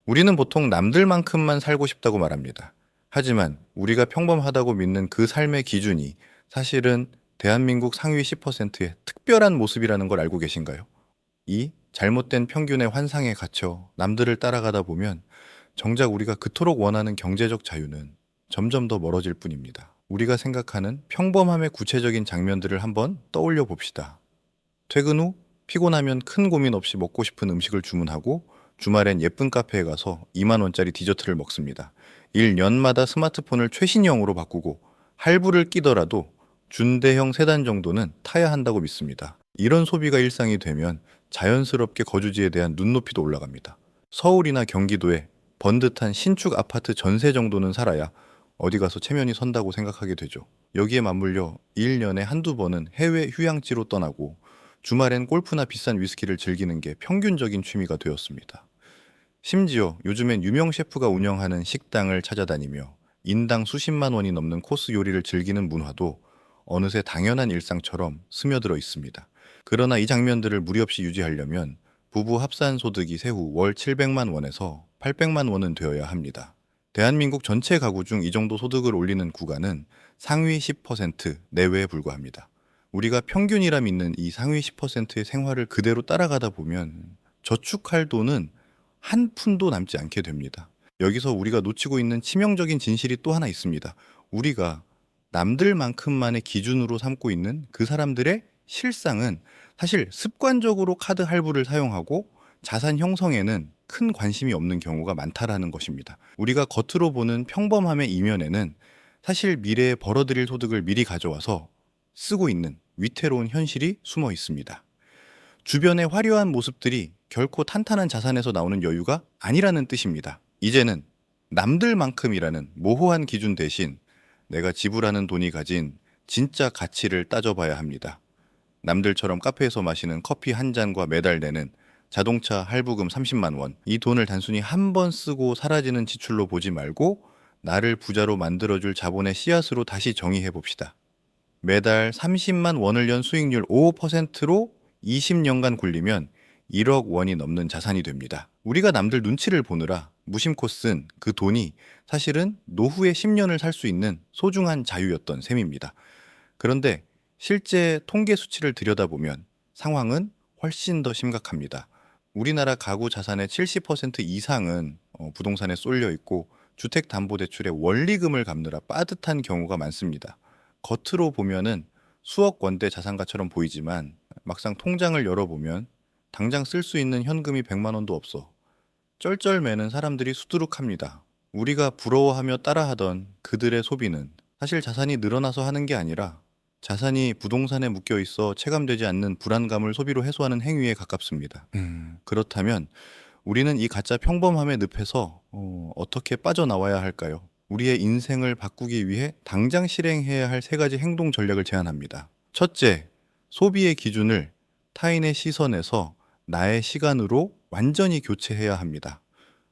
우리는 보통 남들만큼만 살고 싶다고 말합니다. 하지만 우리가 평범하다고 믿는 그 삶의 기준이 사실은 대한민국 상위 10%의 특별한 모습이라는 걸 알고 계신가요? 이 잘못된 평균의 환상에 갇혀 남들을 따라가다 보면 정작 우리가 그토록 원하는 경제적 자유는 점점 더 멀어질 뿐입니다. 우리가 생각하는 평범함의 구체적인 장면들을 한번 떠올려 봅시다. 퇴근 후 피곤하면 큰 고민 없이 먹고 싶은 음식을 주문하고 주말엔 예쁜 카페에 가서 2만 원짜리 디저트를 먹습니다. 1년마다 스마트폰을 최신형으로 바꾸고 할부를 끼더라도 준대형 세단 정도는 타야 한다고 믿습니다. 이런 소비가 일상이 되면 자연스럽게 거주지에 대한 눈높이도 올라갑니다. 서울이나 경기도에 번듯한 신축 아파트 전세 정도는 살아야 어디 가서 체면이 선다고 생각하게 되죠. 여기에 맞물려 1년에 한두 번은 해외 휴양지로 떠나고 주말엔 골프나 비싼 위스키를 즐기는 게 평균적인 취미가 되었습니다. 심지어 요즘엔 유명 셰프가 운영하는 식당을 찾아다니며 인당 수십만 원이 넘는 코스 요리를 즐기는 문화도 어느새 당연한 일상처럼 스며들어 있습니다. 그러나 이 장면들을 무리 없이 유지하려면 부부 합산 소득이 세후 월 700만 원에서 800만 원은 되어야 합니다. 대한민국 전체 가구 중 이 정도 소득을 올리는 구간은 상위 10% 내외에 불과합니다. 우리가 평균이라 믿는 이 상위 10%의 생활을 그대로 따라가다 보면 저축할 돈은 한 푼도 남지 않게 됩니다. 여기서 우리가 놓치고 있는 치명적인 진실이 또 하나 있습니다. 우리가 남들만큼만의 기준으로 삼고 있는 그 사람들의 실상은 사실 습관적으로 카드 할부를 사용하고 자산 형성에는 큰 관심이 없는 경우가 많다라는 것입니다. 우리가 겉으로 보는 평범함의 이면에는 사실 미래에 벌어들일 소득을 미리 가져와서 쓰고 있는 위태로운 현실이 숨어 있습니다. 주변의 화려한 모습들이 결코 탄탄한 자산에서 나오는 여유가 아니라는 뜻입니다. 이제는 남들만큼이라는 모호한 기준 대신 내가 지불하는 돈이 가진 진짜 가치를 따져봐야 합니다. 남들처럼 카페에서 마시는 커피 한 잔과 매달 내는 자동차 할부금 30만 원, 이 돈을 단순히 한 번 쓰고 사라지는 지출로 보지 말고 나를 부자로 만들어줄 자본의 씨앗으로 다시 정의해 봅시다. 매달 30만 원을 연 수익률 5%로 20년간 굴리면 1억 원이 넘는 자산이 됩니다. 우리가 남들 눈치를 보느라 무심코 쓴 그 돈이 사실은 노후에 10년을 살 수 있는 소중한 자유였던 셈입니다. 그런데 실제 통계 수치를 들여다보면 상황은 훨씬 더 심각합니다. 우리나라 가구 자산의 70% 이상은 부동산에 쏠려 있고 주택담보대출의 원리금을 갚느라 빠듯한 경우가 많습니다. 겉으로 보면은 수억 원대 자산가처럼 보이지만 막상 통장을 열어보면 당장 쓸 수 있는 현금이 100만 원도 없어 쩔쩔매는 사람들이 수두룩합니다. 우리가 부러워하며 따라하던 그들의 소비는 사실 자산이 늘어나서 하는 게 아니라 자산이 부동산에 묶여 있어 체감되지 않는 불안감을 소비로 해소하는 행위에 가깝습니다. 그렇다면 우리는 이 가짜 평범함의 늪에서 어떻게 빠져나와야 할까요? 우리의 인생을 바꾸기 위해 당장 실행해야 할 세 가지 행동 전략을 제안합니다. 첫째, 소비의 기준을 타인의 시선에서 나의 시간으로 완전히 교체해야 합니다.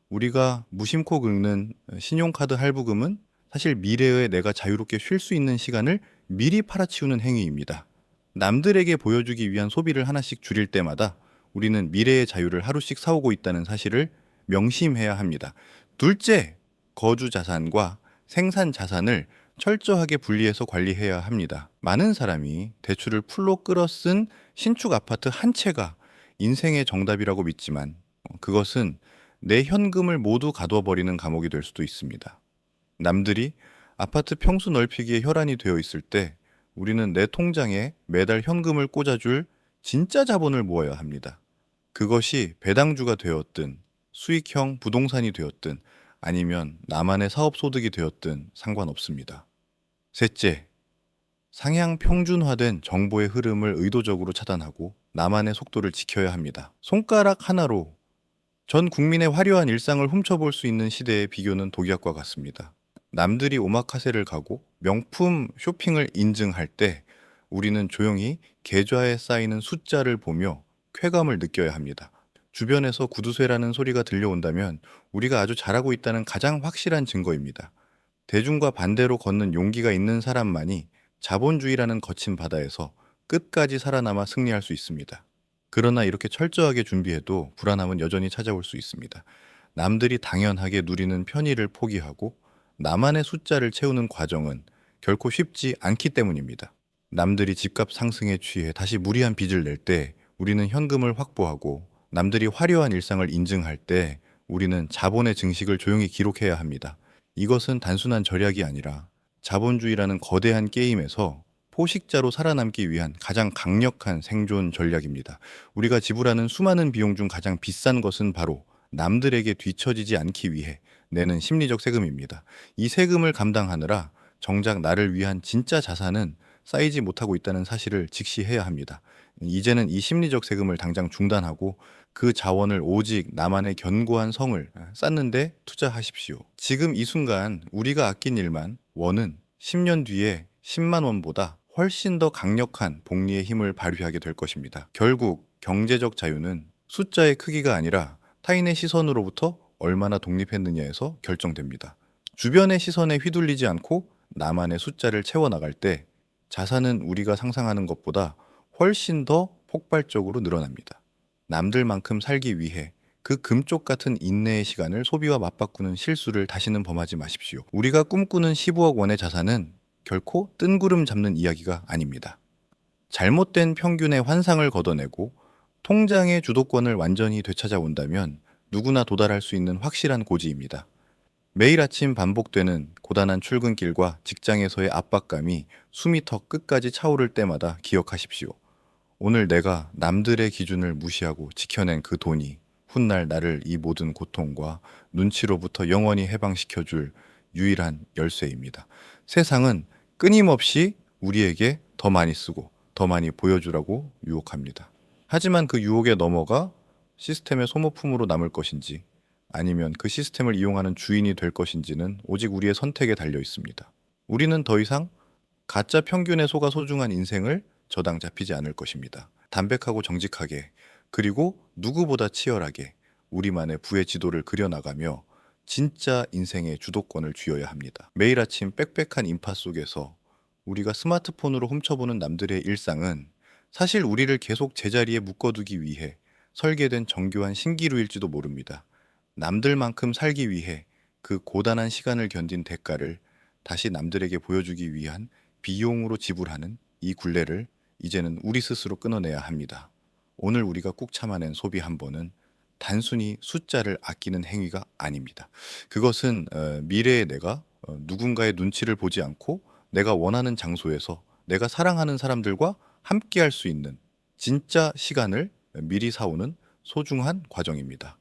우리가 무심코 긁는 신용카드 할부금은 사실 미래에 내가 자유롭게 쉴 수 있는 시간을 미리 팔아치우는 행위입니다. 남들에게 보여주기 위한 소비를 하나씩 줄일 때마다 우리는 미래의 자유를 하루씩 사오고 있다는 사실을 명심해야 합니다. 둘째, 거주 자산과 생산 자산을 철저하게 분리해서 관리해야 합니다. 많은 사람이 대출을 풀로 끌어 쓴 신축 아파트 한 채가 인생의 정답이라고 믿지만 그것은 내 현금을 모두 가둬 버리는 감옥이 될 수도 있습니다. 남들이 아파트 평수 넓히기에 혈안이 되어 있을 때 우리는 내 통장에 매달 현금을 꽂아줄 진짜 자본을 모아야 합니다. 그것이 배당주가 되었든 수익형 부동산이 되었든 아니면 나만의 사업 소득이 되었든 상관없습니다. 셋째, 상향 평준화된 정보의 흐름을 의도적으로 차단하고 나만의 속도를 지켜야 합니다. 손가락 하나로 전 국민의 화려한 일상을 훔쳐볼 수 있는 시대의 비교는 독약과 같습니다. 남들이 오마카세를 가고 명품 쇼핑을 인증할 때 우리는 조용히 계좌에 쌓이는 숫자를 보며 쾌감을 느껴야 합니다. 주변에서 구두쇠라는 소리가 들려온다면 우리가 아주 잘하고 있다는 가장 확실한 증거입니다. 대중과 반대로 걷는 용기가 있는 사람만이 자본주의라는 거친 바다에서 끝까지 살아남아 승리할 수 있습니다. 그러나 이렇게 철저하게 준비해도 불안함은 여전히 찾아올 수 있습니다. 남들이 당연하게 누리는 편의를 포기하고 나만의 숫자를 채우는 과정은 결코 쉽지 않기 때문입니다. 남들이 집값 상승에 취해 다시 무리한 빚을 낼 때 우리는 현금을 확보하고, 남들이 화려한 일상을 인증할 때 우리는 자본의 증식을 조용히 기록해야 합니다. 이것은 단순한 절약이 아니라 자본주의라는 거대한 게임에서 포식자로 살아남기 위한 가장 강력한 생존 전략입니다. 우리가 지불하는 수많은 비용 중 가장 비싼 것은 바로 남들에게 뒤처지지 않기 위해 내는 심리적 세금입니다. 이 세금을 감당하느라 정작 나를 위한 진짜 자산은 쌓이지 못하고 있다는 사실을 직시해야 합니다. 이제는 이 심리적 세금을 당장 중단하고 그 자원을 오직 나만의 견고한 성을 쌓는데 투자하십시오. 지금 이 순간 우리가 아낀 일만 원은 10년 뒤에 10만 원보다 훨씬 더 강력한 복리의 힘을 발휘하게 될 것입니다. 결국 경제적 자유는 숫자의 크기가 아니라 타인의 시선으로부터 얼마나 독립했느냐에서 결정됩니다. 주변의 시선에 휘둘리지 않고 나만의 숫자를 채워나갈 때 자산은 우리가 상상하는 것보다 훨씬 더 폭발적으로 늘어납니다. 남들만큼 살기 위해 그 금쪽 같은 인내의 시간을 소비와 맞바꾸는 실수를 다시는 범하지 마십시오. 우리가 꿈꾸는 15억 원의 자산은 결코 뜬구름 잡는 이야기가 아닙니다. 잘못된 평균의 환상을 걷어내고 통장의 주도권을 완전히 되찾아온다면 누구나 도달할 수 있는 확실한 고지입니다. 매일 아침 반복되는 고단한 출근길과 직장에서의 압박감이 숨이 턱 끝까지 차오를 때마다 기억하십시오. 오늘 내가 남들의 기준을 무시하고 지켜낸 그 돈이 훗날 나를 이 모든 고통과 눈치로부터 영원히 해방시켜줄 유일한 열쇠입니다. 세상은 끊임없이 우리에게 더 많이 쓰고 더 많이 보여주라고 유혹합니다. 하지만 그 유혹에 넘어가 시스템의 소모품으로 남을 것인지 아니면 그 시스템을 이용하는 주인이 될 것인지는 오직 우리의 선택에 달려 있습니다. 우리는 더 이상 가짜 평균에 속아 소중한 인생을 저당 잡히지 않을 것입니다. 담백하고 정직하게, 그리고 누구보다 치열하게 우리만의 부의 지도를 그려나가며 진짜 인생의 주도권을 쥐어야 합니다. 매일 아침 빽빽한 인파 속에서 우리가 스마트폰으로 훔쳐보는 남들의 일상은 사실 우리를 계속 제자리에 묶어두기 위해 설계된 정교한 신기루일지도 모릅니다. 남들만큼 살기 위해 그 고단한 시간을 견딘 대가를 다시 남들에게 보여주기 위한 비용으로 지불하는 이 굴레를 이제는 우리 스스로 끊어내야 합니다. 오늘 우리가 꾹 참아낸 소비 한 번은 단순히 숫자를 아끼는 행위가 아닙니다. 그것은 미래의 내가 누군가의 눈치를 보지 않고 내가 원하는 장소에서 내가 사랑하는 사람들과 함께 할 수 있는 진짜 시간을 미리 사오는 소중한 과정입니다.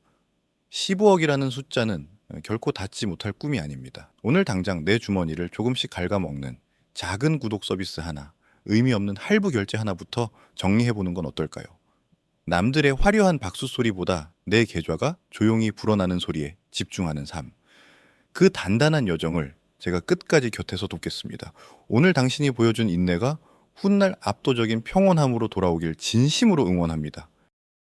15억이라는 숫자는 결코 닿지 못할 꿈이 아닙니다. 오늘 당장 내 주머니를 조금씩 갉아먹는 작은 구독 서비스 하나, 의미 없는 할부 결제 하나부터 정리해보는 건 어떨까요? 남들의 화려한 박수 소리보다 내 계좌가 조용히 불어나는 소리에 집중하는 삶. 그 단단한 여정을 제가 끝까지 곁에서 돕겠습니다. 오늘 당신이 보여준 인내가 훗날 압도적인 평온함으로 돌아오길 진심으로 응원합니다.